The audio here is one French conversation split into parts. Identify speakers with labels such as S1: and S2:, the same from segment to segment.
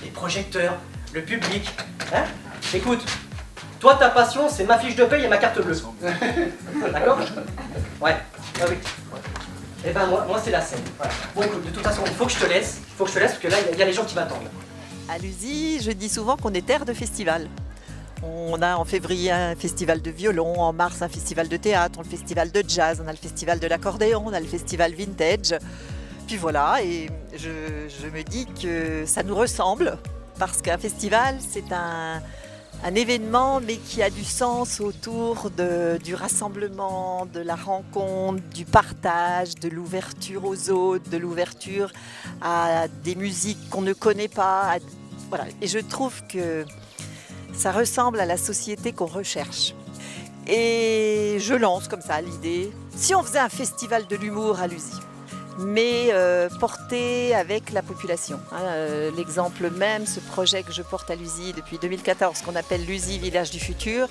S1: les projecteurs, le public. Hein? Écoute, toi ta passion c'est ma fiche de paye et ma carte bleue. D'accord? Ouais, oui. Et ben moi c'est la scène. Voilà. Bon écoute, de toute façon, il faut que je te laisse. Parce que là, il y a les gens qui m'attendent.
S2: À l'USI, je dis souvent qu'on est terre de festival. On a en février un festival de violon, en mars un festival de théâtre, on a le festival de jazz, on a le festival de l'accordéon, on a le festival vintage. Puis voilà, et je me dis que ça nous ressemble, parce qu'un festival, c'est un événement, mais qui a du sens autour du rassemblement, de la rencontre, du partage, de l'ouverture aux autres, de l'ouverture à des musiques qu'on ne connaît pas. Voilà. Et je trouve que ça ressemble à la société qu'on recherche. Et je lance comme ça l'idée, si on faisait un festival de l'humour à l'USI, mais porté avec la population. L'exemple même, ce projet que je porte à l'USI depuis 2014, qu'on appelle l'USI Village du Futur,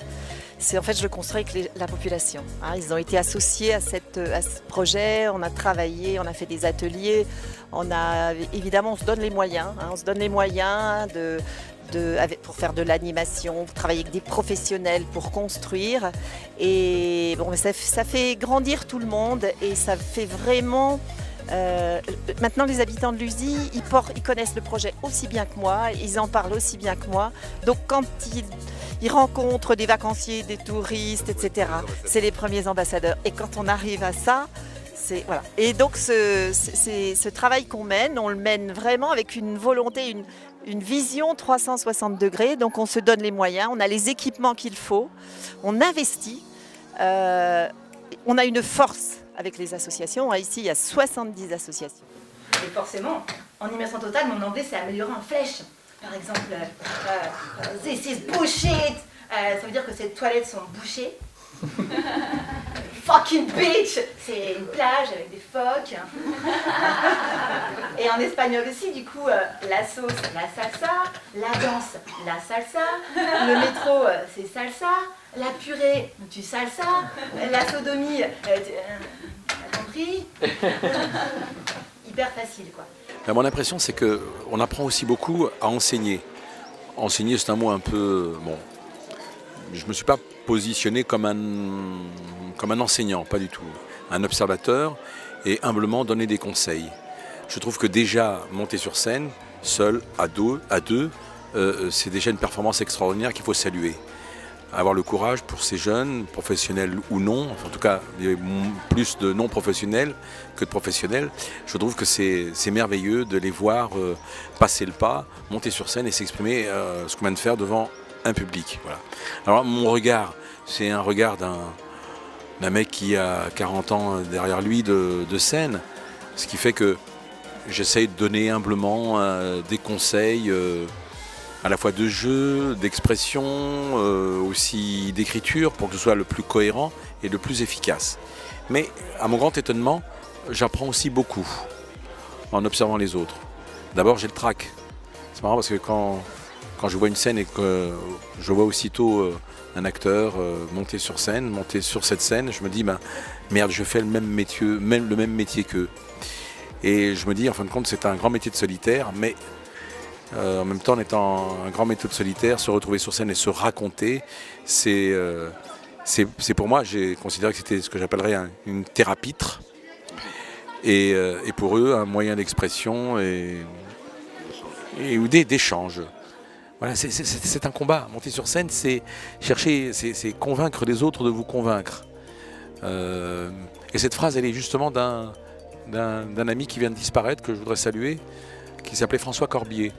S2: c'est en fait je le construis avec la population. Ils ont été associés à ce projet, on a travaillé, on a fait des ateliers, évidemment on se donne les moyens, on se donne les moyens pour faire de l'animation, pour travailler avec des professionnels, pour construire. Et bon, ça fait grandir tout le monde et ça fait vraiment... maintenant les habitants de l'USI, ils connaissent le projet aussi bien que moi, ils en parlent aussi bien que moi. Donc quand ils rencontrent des vacanciers, des touristes, etc., c'est les premiers ambassadeurs. Et quand on arrive à ça, voilà. Et donc ce travail qu'on mène, on le mène vraiment avec une volonté, une vision 360 degrés. Donc on se donne les moyens, on a les équipements qu'il faut, on investit, on a une force avec les associations. Ici, il y a 70 associations.
S3: Et forcément, en immersion totale, mon anglais s'est amélioré en flèche. Par exemple, this is bullshit. Ça veut dire que ces toilettes sont bouchées. Fucking beach, c'est une plage avec des phoques. Et en espagnol aussi, du coup, la sauce, la salsa, la danse, la salsa, le métro, c'est salsa, la purée, du salsa, la sodomie, t'as compris? Hyper facile, quoi.
S4: Mon impression, c'est qu'on apprend aussi beaucoup à enseigner. Enseigner, c'est un mot un peu... Bon, je ne me suis pas positionné comme un enseignant, pas du tout. Un observateur et humblement donner des conseils. Je trouve que déjà, monter sur scène, seul, à deux, c'est déjà une performance extraordinaire qu'il faut saluer. Avoir le courage pour ces jeunes, professionnels ou non, en tout cas, il y a plus de non-professionnels que de professionnels. Je trouve que c'est merveilleux de les voir passer le pas, monter sur scène et s'exprimer ce qu'on vient de faire devant un public. Voilà. Alors mon regard, c'est un regard d'un mec qui a 40 ans derrière lui de scène, ce qui fait que j'essaye de donner humblement des conseils à la fois de jeu, d'expression, aussi d'écriture, pour que ce soit le plus cohérent et le plus efficace. Mais à mon grand étonnement, j'apprends aussi beaucoup en observant les autres. D'abord, j'ai le trac. C'est marrant parce que quand je vois une scène et que je vois aussitôt un acteur monter sur cette scène, je me dis, merde, je fais le même métier qu'eux. Et je me dis, en fin de compte, c'est un grand métier de solitaire, mais en même temps, en étant un grand métier de solitaire, se retrouver sur scène et se raconter, c'est pour moi, j'ai considéré que c'était ce que j'appellerais une thérapitre. Et pour eux, un moyen d'expression et d'échange. Voilà, c'est un combat. Monter sur scène, c'est chercher, c'est convaincre les autres de vous convaincre. Et cette phrase, elle est justement d'un ami qui vient de disparaître, que je voudrais saluer, qui s'appelait François Corbier.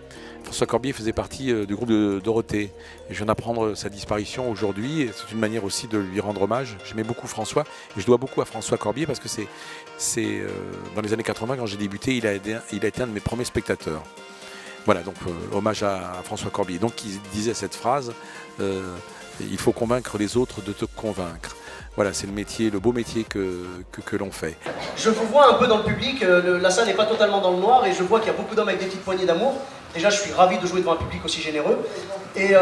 S4: François Corbier faisait partie du groupe de Dorothée. Et je viens d'apprendre sa disparition aujourd'hui. Et c'est une manière aussi de lui rendre hommage. J'aimais beaucoup François. Et je dois beaucoup à François Corbier parce que c'est dans les années 80, quand j'ai débuté, il a été un de mes premiers spectateurs. Voilà, donc hommage à François Corbier. Donc il disait cette phrase, il faut convaincre les autres de te convaincre. Voilà, c'est le beau métier que l'on fait.
S1: Je vous vois un peu dans le public, la salle n'est pas totalement dans le noir et je vois qu'il y a beaucoup d'hommes avec des petites poignées d'amour. Déjà, je suis ravi de jouer devant un public aussi généreux. Et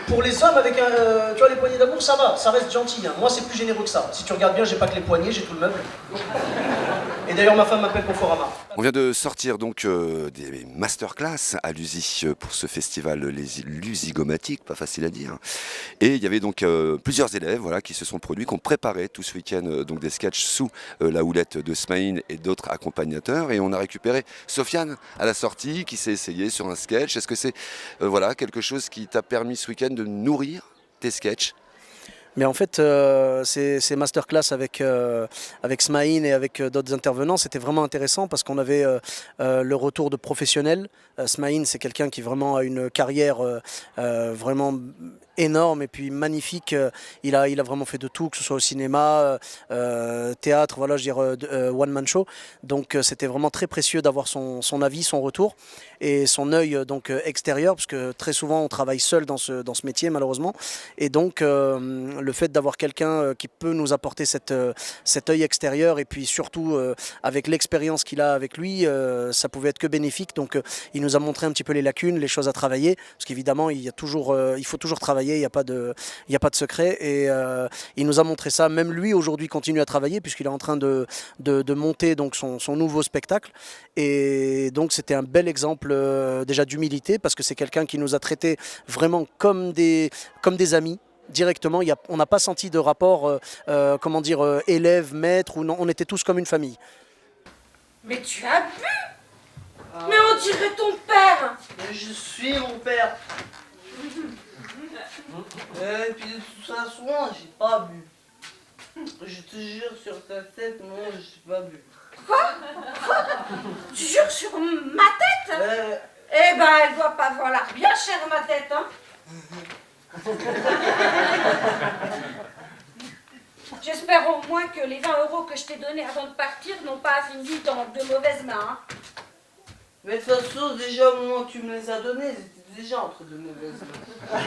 S1: pour les hommes avec tu vois, les poignées d'amour, ça va, ça reste gentil. Hein. Moi, c'est plus généreux que ça. Si tu regardes bien, j'ai pas que les poignées, j'ai tout le meuble. Et Et d'ailleurs, ma femme m'appelle Conforama.
S5: On vient de sortir donc des masterclass à l'USI pour ce festival lusigomatique, pas facile à dire. Et il y avait donc plusieurs élèves voilà, qui se sont produits, qui ont préparé tout ce week-end donc des sketchs sous la houlette de Smaïn et d'autres accompagnateurs. Et on a récupéré Sofiane à la sortie qui s'est essayé sur un sketch. Est-ce que c'est voilà, quelque chose qui t'a permis ce week-end de nourrir tes sketchs?
S6: Mais en fait, ces masterclass avec Smaïn et avec d'autres intervenants, c'était vraiment intéressant parce qu'on avait le retour de professionnels. Smaïn, c'est quelqu'un qui vraiment a une carrière vraiment énorme et puis magnifique. Il a vraiment fait de tout, que ce soit au cinéma, théâtre, voilà, je veux dire, one-man show. Donc c'était vraiment très précieux d'avoir son avis, son retour et son œil donc extérieur, parce que très souvent on travaille seul dans ce métier malheureusement. Et donc le fait d'avoir quelqu'un qui peut nous apporter cet œil extérieur et puis surtout avec l'expérience qu'il a avec lui, ça pouvait être que bénéfique. Donc il nous a montré un petit peu les lacunes, les choses à travailler, parce qu'évidemment il faut toujours travailler, il n'y a pas de secret. Et il nous a montré ça. Même lui aujourd'hui continue à travailler puisqu'il est en train de monter donc son nouveau spectacle. Et donc c'était un bel exemple déjà d'humilité, parce que c'est quelqu'un qui nous a traités vraiment comme des amis. Directement, on n'a pas senti de rapport, comment dire, élève-maître, ou non, on était tous comme une famille.
S7: Mais tu as bu. Mais on dirait ton père.
S8: Mais je suis mon père. Et puis de toute façon, j'ai pas bu. Je te jure sur ta tête, non, j'ai pas bu.
S7: Quoi? Tu jures sur ma tête? Eh ben, elle doit pas valoir bien cher ma tête, hein. J'espère au moins que les 20 € que je t'ai donnés avant de partir n'ont pas fini dans de mauvaises mains. Hein.
S8: Mais de toute façon, déjà au moment où tu me les as donnés, ils étaient déjà entre de mauvaises mains.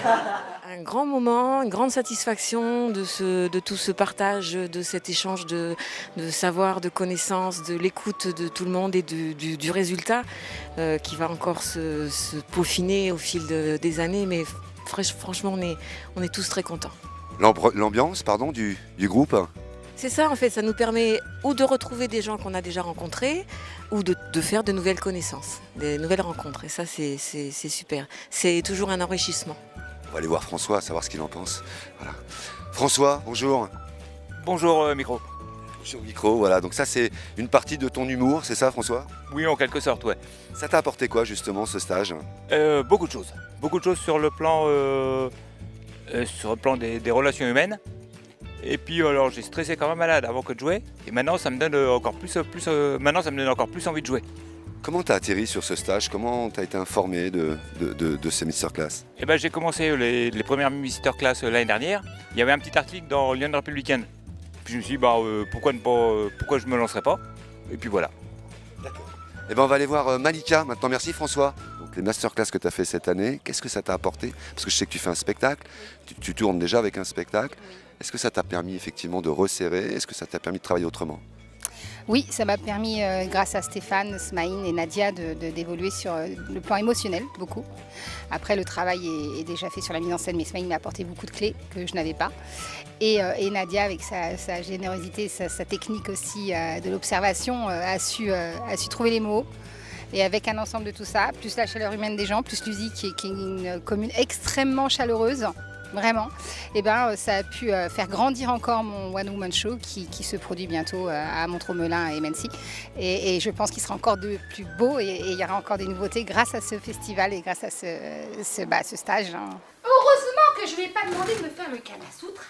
S9: Un grand moment, une grande satisfaction de tout ce partage, de cet échange de savoir, de connaissances, de l'écoute de tout le monde et du résultat qui va encore se peaufiner au fil des années. Mais franchement, on est tous très contents.
S5: L'ambiance du groupe?
S9: C'est ça, en fait, ça nous permet ou de retrouver des gens qu'on a déjà rencontrés ou de faire de nouvelles connaissances, des nouvelles rencontres. Et ça, c'est super. C'est toujours un enrichissement.
S5: On va aller voir François, savoir ce qu'il en pense. Voilà. François, bonjour.
S10: Bonjour, micro.
S5: Bonjour, micro, voilà. Donc ça, c'est une partie de ton humour, c'est ça, François?
S10: Oui, en quelque sorte, ouais.
S5: Ça t'a apporté quoi, justement, ce stage?
S10: Beaucoup de choses. Beaucoup de choses sur le plan, des relations humaines. Et puis alors j'ai stressé comme un malade avant que de jouer. Et maintenant ça me donne encore plus envie de jouer.
S5: Comment t'as atterri sur ce stage? Comment t'as été informé de ces masterclass?
S10: Eh ben, j'ai commencé les premières masterclass l'année dernière. Il y avait un petit article dans Lyon Républicaine. Puis je me suis dit pourquoi je me lancerais pas. Et puis voilà.
S5: D'accord. Eh ben on va aller voir Malika maintenant. Merci François. Donc les masterclass que tu as fait cette année, qu'est-ce que ça t'a apporté? Parce que je sais que tu fais un spectacle, tu tournes déjà avec un spectacle. Est-ce que ça t'a permis effectivement de resserrer? Est-ce que ça t'a permis de travailler autrement?
S11: Oui, ça m'a permis, grâce à Stéphane, Smaïn et Nadia, d'évoluer sur le plan émotionnel, beaucoup. Après, le travail est déjà fait sur la mise en scène, mais Smaïn m'a apporté beaucoup de clés que je n'avais pas. Et Nadia, avec sa générosité, sa technique aussi de l'observation, a su trouver les mots. Et avec un ensemble de tout ça, plus la chaleur humaine des gens, plus l'USI qui est une commune extrêmement chaleureuse, vraiment, et ça a pu faire grandir encore mon One Woman Show qui se produit bientôt à Montreux-Melun et Mency. Et je pense qu'il sera encore de plus beau et il y aura encore des nouveautés grâce à ce festival et grâce à ce stage. Hein.
S7: Heureusement que je lui ai pas demandé de me faire le Kama Sutra.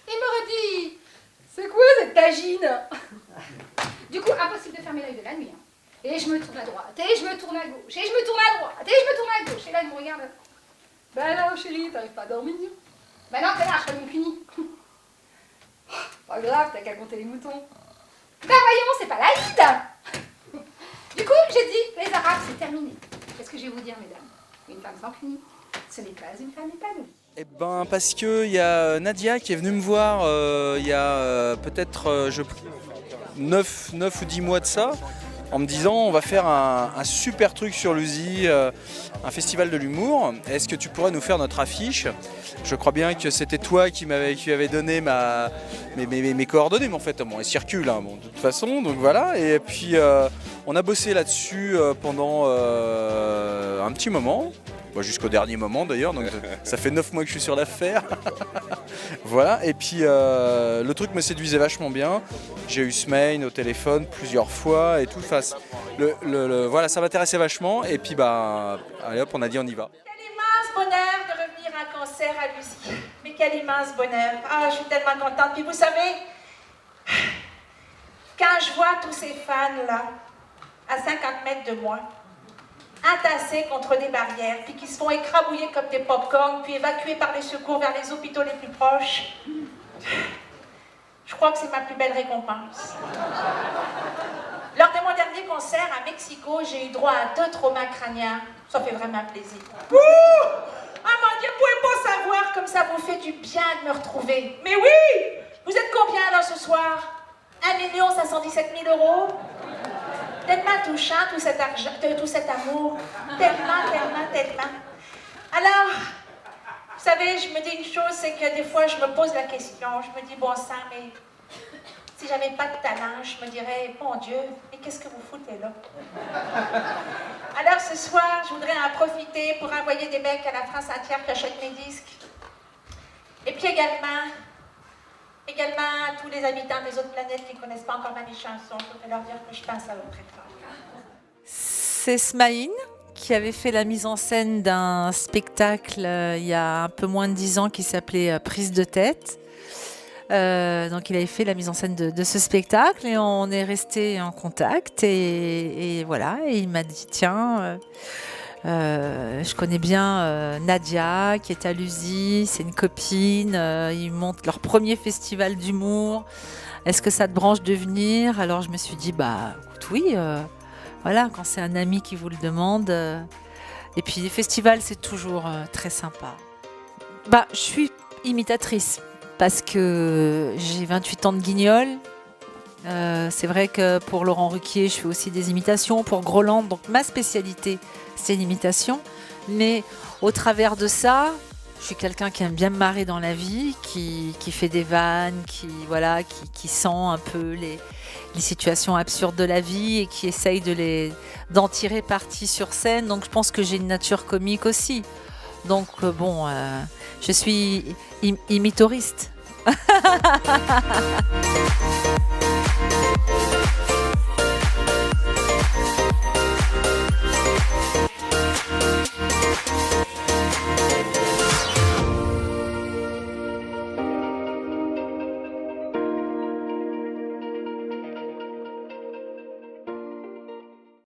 S7: Il m'aurait dit, c'est quoi cette tagine? Du coup, impossible de fermer l'œil de la nuit. Hein. Et je me tourne à droite, et je me tourne à gauche, et je me tourne à droite, et je me tourne à gauche. Et là, il me regarde. Ben là, chérie, t'arrives pas à dormir? Ben non, t'es là, je serai mon puni. Pas grave, t'as qu'à compter les moutons. Ben voyons, c'est pas l'Aïd. Du coup, j'ai dit, les Arabes, c'est terminé. Qu'est-ce que je vais vous dire, mesdames? Une femme sans puni, ce n'est pas une femme épanouie.
S12: Eh ben parce qu'il y a Nadia qui est venue me voir il y a peut-être 9 ou 10 mois de ça. en me disant on va faire un super truc sur l'USI, un festival de l'humour. Est-ce que tu pourrais nous faire notre affiche? Je crois bien que c'était toi qui avait donné mes coordonnées, mais en fait, bon, elles circulent de toute façon, donc voilà. Et puis on a bossé là-dessus pendant un petit moment. Jusqu'au dernier moment d'ailleurs, donc ça fait 9 mois que je suis sur l'affaire. Voilà, et puis le truc me séduisait vachement bien. J'ai eu Smain au téléphone plusieurs fois et tout. Voilà, ça m'intéressait vachement. Et puis allez hop, on a dit on y va.
S13: Quel immense bonheur de revenir à un concert à l'USI. Mais quel immense bonheur. Ah, je suis tellement contente. Puis vous savez, quand je vois tous ces fans-là, à 50 mètres de moi, entassés contre des barrières, puis qui se font écrabouiller comme des pop-corns, puis évacués par les secours vers les hôpitaux les plus proches, je crois que c'est ma plus belle récompense. Lors de mon dernier concert à Mexico, j'ai eu droit à 2 traumas crâniens. Ça fait vraiment plaisir. Ouh! Ah mon Dieu, vous pouvez pas savoir comme ça vous fait du bien de me retrouver. Mais oui! Vous êtes combien là ce soir? 1 517 000 €? Tellement touchant tout cet argent, tout cet amour. Tellement. Alors, vous savez, je me dis une chose, c'est que des fois je me pose la question, je me dis bon sang, mais si j'avais pas de talent, je me dirais, bon Dieu, mais qu'est-ce que vous foutez là? Alors ce soir, je voudrais en profiter pour envoyer des mecs à la France entière qui achètent mes disques. Et puis également à tous les habitants des autres planètes qui ne connaissent pas encore mes chansons, je voudrais leur dire que je pense à eux très fort.
S14: C'est Smain qui avait fait la mise en scène d'un spectacle il y a un peu moins de 10 ans qui s'appelait Prise de tête. Donc il avait fait la mise en scène de ce spectacle et on est resté en contact et voilà, et il m'a dit tiens, je connais bien Nadia qui est à l'USI, c'est une copine, ils montent leur premier festival d'humour, est-ce que ça te branche de venir? Alors je me suis dit écoute, oui, voilà, quand c'est un ami qui vous le demande, et puis les festivals c'est toujours très sympa. Je suis imitatrice parce que j'ai 28 ans de guignol. C'est vrai que pour Laurent Ruquier, je fais aussi des imitations, pour Groland, donc ma spécialité, c'est l'imitation. Mais au travers de ça, je suis quelqu'un qui aime bien me marrer dans la vie, qui fait des vannes, qui sent un peu les situations absurdes de la vie et qui essaye d'en tirer parti sur scène. Donc je pense que j'ai une nature comique aussi. Donc je suis imitoriste.